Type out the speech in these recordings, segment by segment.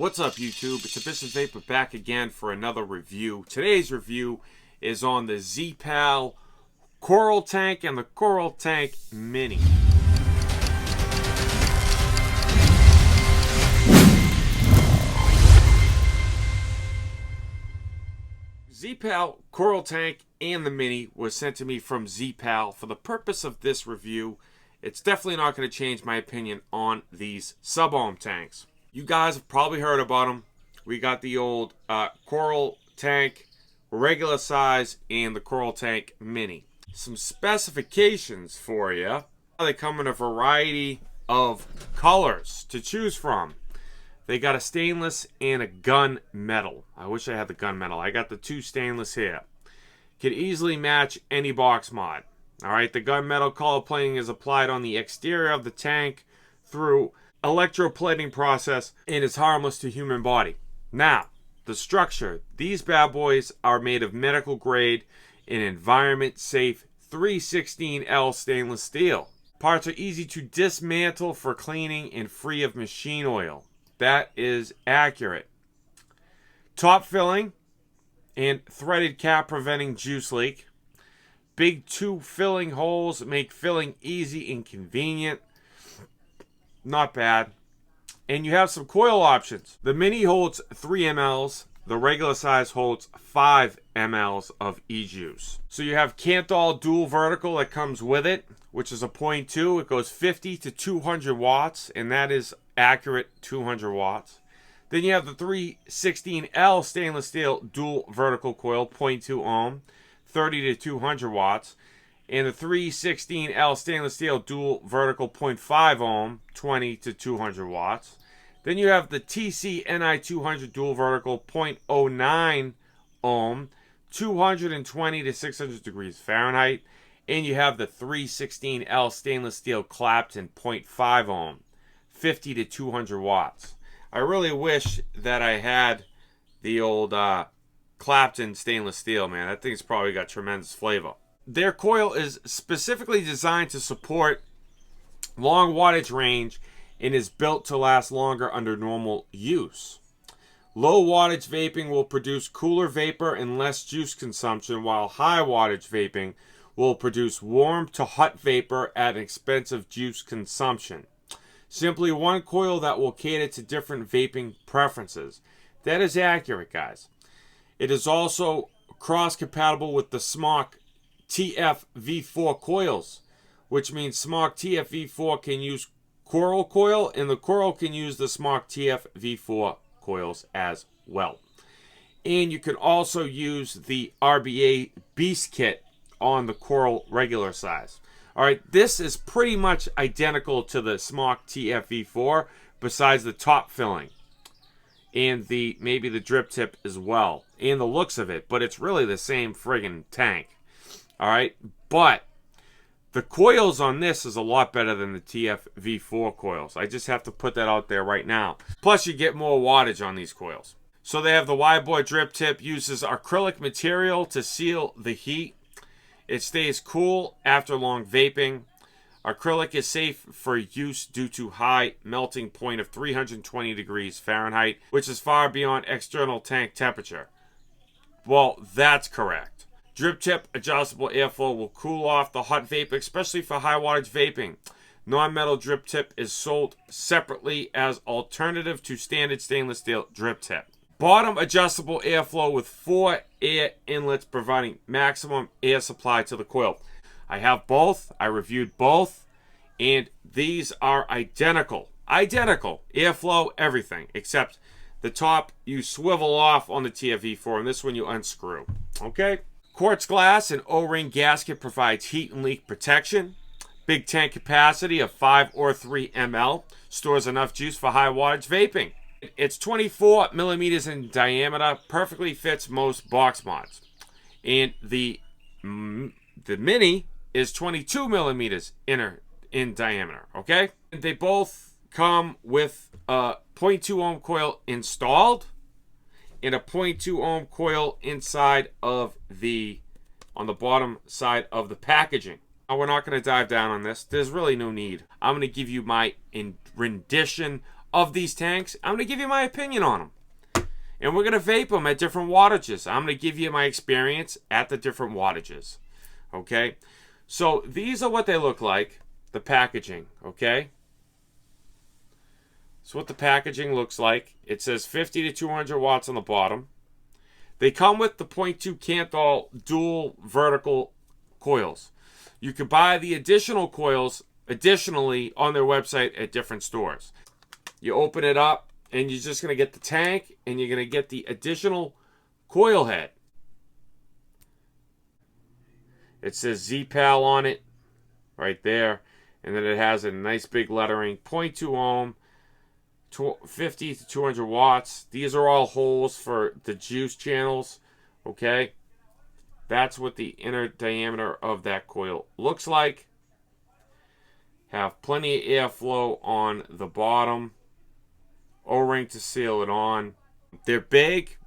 What's up, YouTube? It's AmbitionZ VapeR back again for another review. Today's review is on the ZPAL Coral Tank and the Coral Tank Mini. ZPAL Coral Tank and the Mini was sent to me from ZPAL. For the purpose of this review, it's definitely not going to change my opinion on these sub-ohm tanks. You guys have probably heard about them. We got the old Coral Tank regular size and the Coral Tank Mini. Some specifications for you. They come in a variety of colors to choose from. They got a stainless and a gun metal. I wish I had the gun metal. I got the two stainless here. Can easily match any box mod. Alright, the gun metal color plating is applied on the exterior of the tank through electroplating process and is harmless to human body. Now, the structure. These bad boys are made of medical grade and environment safe 316L stainless steel. Parts are easy to dismantle for cleaning and free of machine oil. That is accurate. Top filling and threaded cap preventing juice leak. Big two filling holes make filling easy and convenient. Not bad. And you have some coil options. The Mini holds 3 mLs. The regular size holds 5 mLs of e-juice. So you have Canthal dual vertical that comes with it, which is a 0.2. It goes 50 to 200 watts, and that is accurate 200 watts. Then you have the 316L stainless steel dual vertical coil, 0.2 ohm, 30 to 200 watts. And the 316L stainless steel dual vertical 0.5 ohm, 20 to 200 watts. Then you have the TC-NI 200 dual vertical 0.09 ohm, 220 to 600 degrees Fahrenheit. And you have the 316L stainless steel Clapton 0.5 ohm, 50 to 200 watts. I really wish that I had the old Clapton stainless steel, man. That thing's probably got tremendous flavor. Their coil is specifically designed to support long wattage range and is built to last longer under normal use. Low wattage vaping will produce cooler vapor and less juice consumption, while high wattage vaping will produce warm to hot vapor at an expensive juice consumption. Simply one coil that will cater to different vaping preferences. That is accurate, guys. It is also cross-compatible with the SMOK TF-V4 coils, which means SMOK TF-V4 can use Coral coil, and the Coral can use the SMOK TF-V4 coils as well. And you can also use the RBA Beast Kit on the Coral regular size. Alright, this is pretty much identical to the SMOK TF-V4, besides the top filling. And maybe the drip tip as well. And the looks of it, but it's really the same friggin' tank. Alright, but the coils on this is a lot better than the TF-V4 coils. I just have to put that out there right now. Plus, you get more wattage on these coils. So they have the wide-bore drip tip, uses acrylic material to seal the heat. It stays cool after long vaping. Acrylic is safe for use due to high melting point of 320 degrees Fahrenheit, which is far beyond external tank temperature. Well, that's correct. Drip tip adjustable airflow will cool off the hot vapor, especially for high wattage vaping. Non-metal drip tip is sold separately as alternative to standard stainless steel drip tip. Bottom adjustable airflow with 4 air inlets providing maximum air supply to the coil. I have both. I reviewed both. And these are identical. Identical. Airflow, everything. Except the top you swivel off on the TF-V4, and this one you unscrew. Okay? Quartz glass and O-ring gasket provides heat and leak protection. Big tank capacity of 5 or 3 ml. Stores enough juice for high wattage vaping. It's 24 millimeters in diameter. Perfectly fits most box mods. And the Mini is 22 millimeters in diameter. Okay? They both come with a 0.2 ohm coil installed and a 0.2 ohm coil inside of on the bottom side of the packaging. Now, we're not going to dive down on this. There's really no need. I'm going to give you my rendition of these tanks. I'm going to give you my opinion on them. And we're going to vape them at different wattages. I'm going to give you my experience at the different wattages. Okay? So these are what they look like, the packaging. Okay? That's what the packaging looks like. It says 50 to 200 watts on the bottom. They come with the 0.2 Kanthal dual vertical coils. You can buy the additional coils additionally on their website at different stores. You open it up and you're just going to get the tank and you're going to get the additional coil head. It says ZPAL on it right there. And then it has a nice big lettering, 0.2 ohm, 50 to 200 watts. These are all holes for the juice channels. Okay. That's what the inner diameter of that coil looks like. Have plenty of airflow on the bottom. O-ring to seal it on. They're big.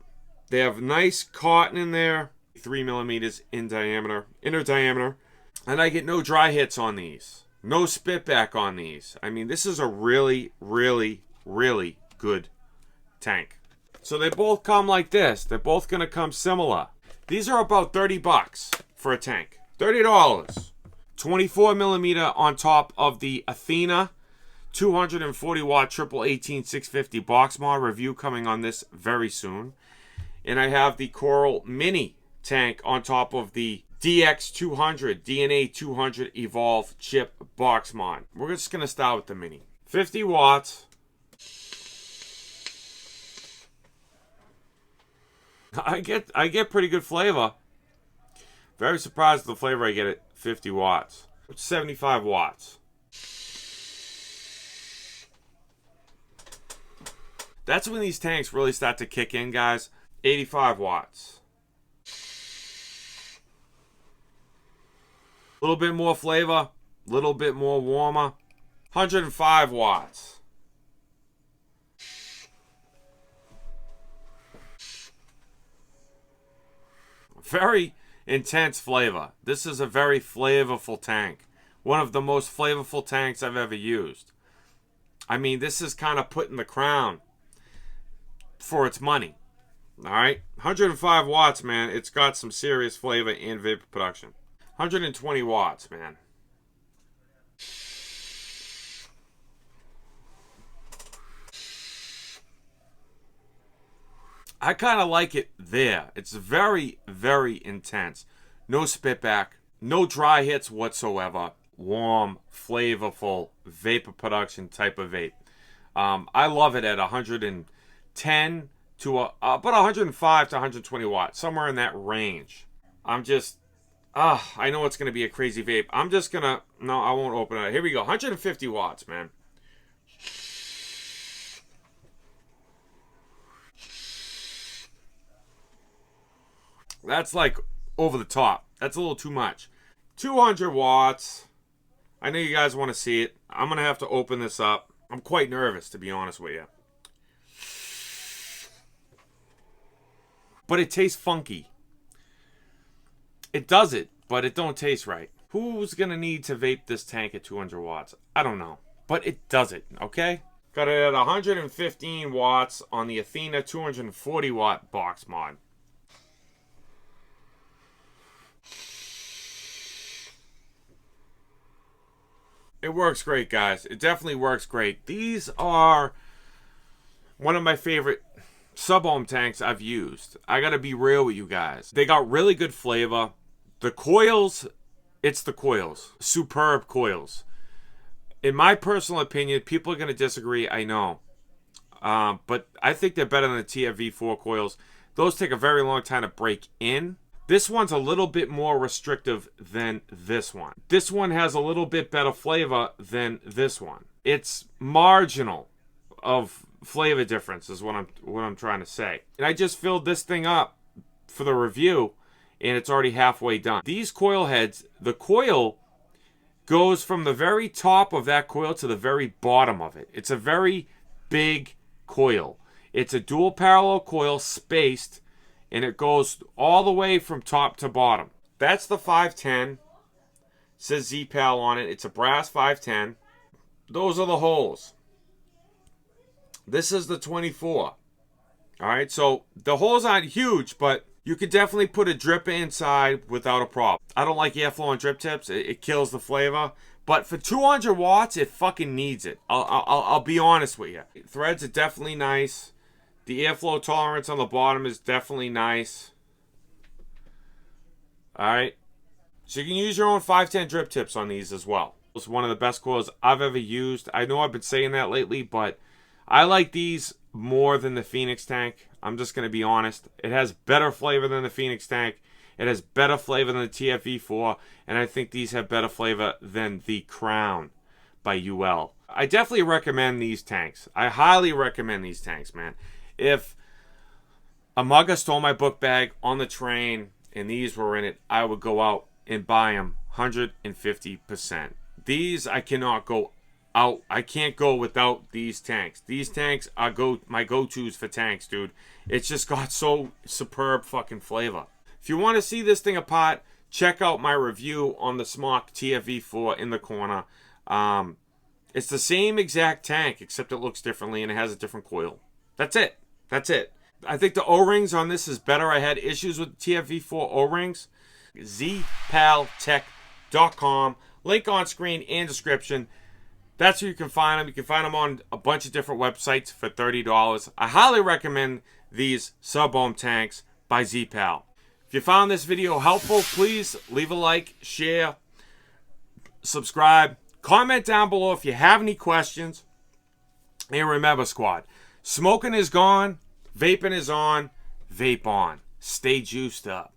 They have nice cotton in there. 3 millimeters in diameter, inner diameter. And I get no dry hits on these. No spit back on these. I mean, this is a really, really, really good tank. So they both come like this. They're both going to come similar. These are about 30 bucks for a tank. $30. 24 millimeter on top of the Athena 240 watt triple 18650 box mod. Review coming on this very soon. And I have the Coral Mini tank on top of the DX200 DNA 200 Evolve chip box mod. We're just going to start with the Mini. 50 watts. I get pretty good flavor. Very surprised at the flavor I get at 50 watts. 75 watts. That's when these tanks really start to kick in, guys. 85 watts. A little bit more flavor. A little bit more warmer. 105 watts. Very intense flavor. This is a very flavorful tank. One of the most flavorful tanks I've ever used. I mean, this is kind of putting the crown for its money. Alright? 105 watts, man. It's got some serious flavor and vapor production. 120 watts, man. I kind of like it there. It's very, very intense. No spitback. No dry hits whatsoever. Warm, flavorful, vapor production type of vape. I love it at 110 to about 105 to 120 watts. Somewhere in that range. I'm just... I know it's going to be a crazy vape. I'm just going to... No, I won't open it. Here we go. 150 watts, man. That's like over the top. That's a little too much. 200 watts. I know you guys want to see it. I'm going to have to open this up. I'm quite nervous, to be honest with you. But it tastes funky. It does it, but it don't taste right. Who's going to need to vape this tank at 200 watts? I don't know. But it does it, okay? Got it at 115 watts on the Athena 240 watt box mod. It works great, guys. It definitely works great. These are one of my favorite sub-ohm tanks I've used. I gotta be real with you guys. They got really good flavor. The coils, it's the coils. Superb coils. In my personal opinion, people are gonna disagree, I know. But I think they're better than the TFV4 coils. Those take a very long time to break in. This one's a little bit more restrictive than this one. This one has a little bit better flavor than this one. It's marginal of flavor difference is what I'm trying to say. And I just filled this thing up for the review and it's already halfway done. These coil heads, the coil goes from the very top of that coil to the very bottom of it. It's a very big coil. It's a dual parallel coil spaced, and it goes all the way from top to bottom. That's the 510. It says ZPAL on it. It's a brass 510. Those are the holes. This is the 24. All right, so the holes aren't huge, but you could definitely put a dripper inside without a problem. I don't like airflow on drip tips. It kills the flavor. But for 200 watts, it fucking needs it. I'll be honest with you. Threads are definitely nice. The airflow tolerance on the bottom is definitely nice. All right. So you can use your own 510 drip tips on these as well. It's one of the best coils I've ever used. I know I've been saying that lately, but I like these more than the Phoenix tank. I'm just going to be honest. It has better flavor than the Phoenix tank. It has better flavor than the TFV4. And I think these have better flavor than the Crown by UL. I definitely recommend these tanks. I highly recommend these tanks, man. If a mugger stole my book bag on the train and these were in it, I would go out and buy them 150%. These I cannot go out. I can't go without these tanks. These tanks are my go-tos for tanks, dude. It's just got so superb fucking flavor. If you want to see this thing apart, check out my review on the Smock TFV4 in the corner. It's the same exact tank, except it looks differently and it has a different coil. That's it. That's it. I think the O-rings on this is better. I had issues with TFV4 O-rings. ZPALtech.com. Link on screen and description. That's where you can find them. You can find them on a bunch of different websites for $30. I highly recommend these sub-ohm tanks by ZPAL. If you found this video helpful, please leave a like, share, subscribe, comment down below if you have any questions. And remember, squad, smoking is gone, vaping is on, vape on. Stay juiced up.